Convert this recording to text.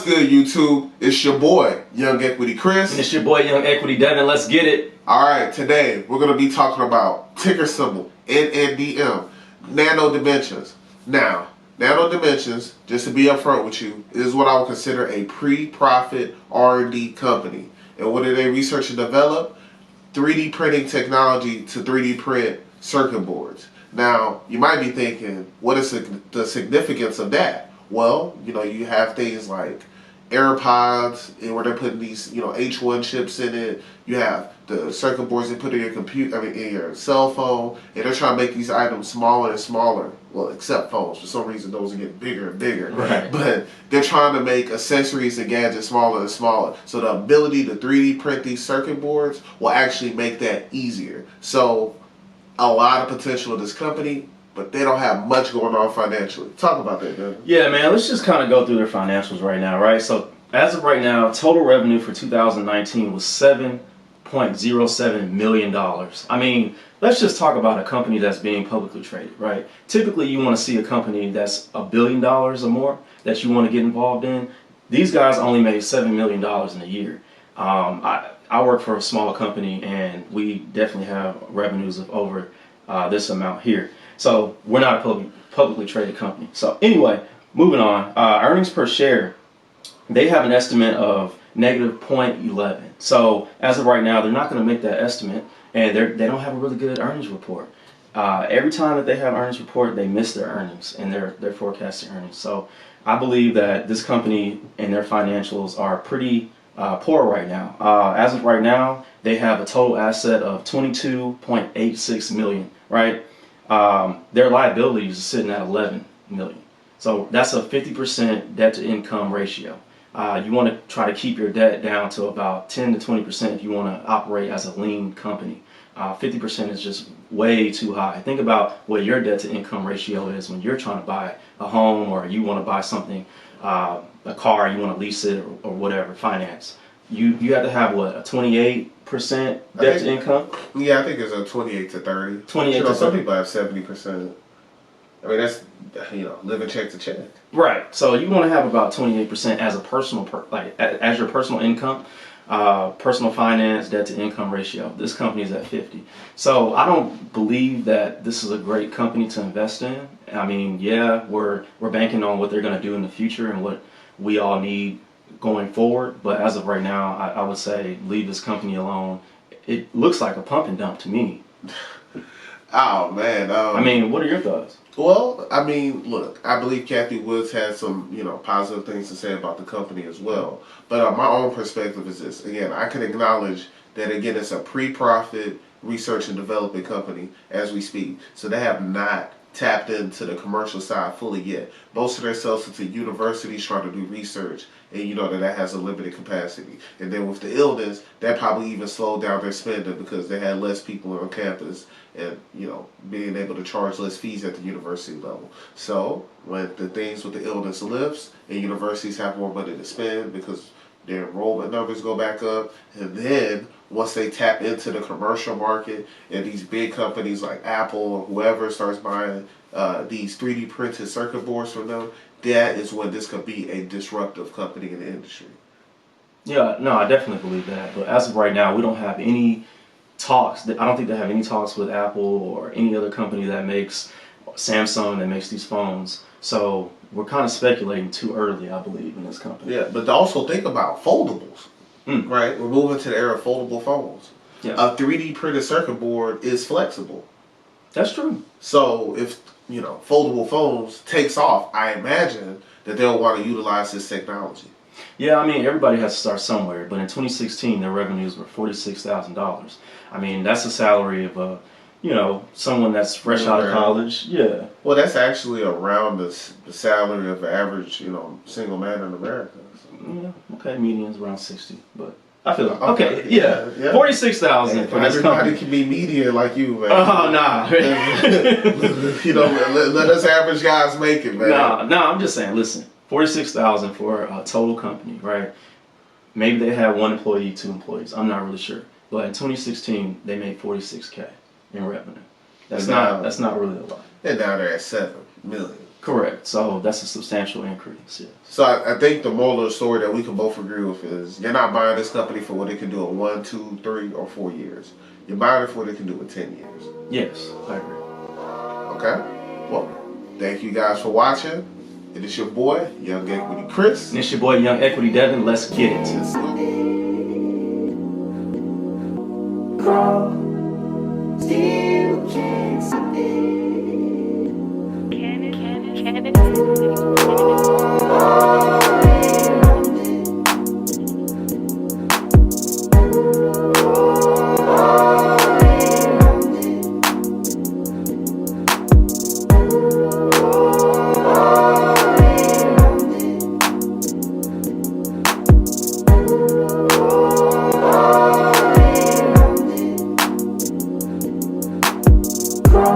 good, YouTube? It's your boy, Young Equity Chris. And it's your boy, Young Equity Devin. Let's get it. Alright, today we're going to be talking about ticker symbol, NNDM, nano dimensions. Now, nano dimensions, just to be upfront with you, is what I would consider a pre-profit R&D company. And what do they research and develop? 3D printing technology to 3D print circuit boards. Now, you might be thinking, what is the significance of that? Well, you have things like AirPods, where they're putting these, H1 chips in it. You have the circuit boards they put in your computer, in your cell phone, and they're trying to make these items smaller and smaller. Well, except phones. For some reason, those are getting bigger and bigger. Right. But they're trying to make accessories and gadgets smaller and smaller. So the ability to 3D print these circuit boards will actually make that easier. So a lot of potential of this company, but they don't have much going on financially. Talk about that, man. Yeah, man, let's just kind of go through their financials right now, right? So as of right now, total revenue for 2019 was $7.07 million. I mean, let's just talk about a company that's being publicly traded, right? Typically, you want to see a company that's $1 billion or more that you want to get involved in. These guys only made $7 million in a year. I work for a smaller company, and we definitely have revenues of over this amount here. So we're not a publicly traded company. So anyway, moving on. Earnings per share, they have an estimate of negative 0.11. So as of right now, they're not going to make that estimate, and they don't have a really good earnings report. Every time that they have earnings report, they miss their earnings and their forecasted earnings. So I believe that this company and their financials are pretty poor right now. As of right now, they have a total asset of $22.86 million, right? Their liabilities are sitting at $11 million. So that's a 50% debt to income ratio. You want to try to keep your debt down to about 10 to 20% if you want to operate as a lean company. 50% is just way too high. Think about what your debt to income ratio is when you're trying to buy a home, or you want to buy something, a car, you want to lease it, or whatever, finance. You have to have what, a 28% debt to income? Yeah, I think it's a 28 to 30. 28 to 30. Some people have 70%. I mean, that's, living check to check. Right. So you want to have about 28% as a personal, as your personal income, personal finance, debt to income ratio. This company is at 50. So I don't believe that this is a great company to invest in. I mean, yeah, we're banking on what they're going to do in the future and what we all need going forward. But as of right now, I would say leave this company alone. It looks like a pump and dump to me. Oh, man. I mean, what are your thoughts? Well, I mean, look, I believe Cathie Woods has some, positive things to say about the company as well. But my own perspective is this. Again, I can acknowledge that, again, it's a pre-profit research and development company as we speak. So they have not tapped into the commercial side fully yet. Most of their sales are to universities trying to do research, and that has a limited capacity. And then with the illness, that probably even slowed down their spending because they had less people on campus and, being able to charge less fees at the university level. So when the things with the illness lifts and universities have more money to spend because their enrollment numbers go back up, and then once they tap into the commercial market and these big companies like Apple or whoever starts buying these 3D printed circuit boards from them, that is when this could be a disruptive company in the industry. Yeah, no, I definitely believe that. But as of right now, we don't have any talks. I don't think they have any talks with Apple or any other company that makes, Samsung, that makes these phones. So we're kind of speculating too early, I believe, in this company. Yeah, but also think about foldables, right? We're moving to the era of foldable phones. Yeah. A 3D printed circuit board is flexible. That's true. So if, foldable phones takes off, I imagine that they'll want to utilize this technology. Yeah, I mean, everybody has to start somewhere. But in 2016, their revenues were $46,000. I mean, that's the salary of a, someone that's fresh out of college. Yeah. Well, that's actually around the salary of an average, single man in America. So. Yeah. Okay, median's around 60, but I feel like, okay, yeah. 46,000 for this company. Everybody can be median like you, man. Oh, nah. Let us average guys make it, man. Nah, I'm just saying, listen, 46,000 for a total company, right? Maybe they had 1 employee, 2 employees. I'm not really sure. But in 2016, they made $46K in revenue. That's not really a lot. And now they're at $7 million. Correct. So that's a substantial increase. Yes. So I think the moral of the story that we can both agree with is you're not buying this company for what it can do in 1, 2, 3, or 4 years. You're buying it for what it can do in 10 years. Yes, I agree. Okay? Well, thank you guys for watching. It is your boy, Young Equity Chris. And it's your boy, Young Equity Devin. Let's get it. Let's go. Still can't stop it. Can it?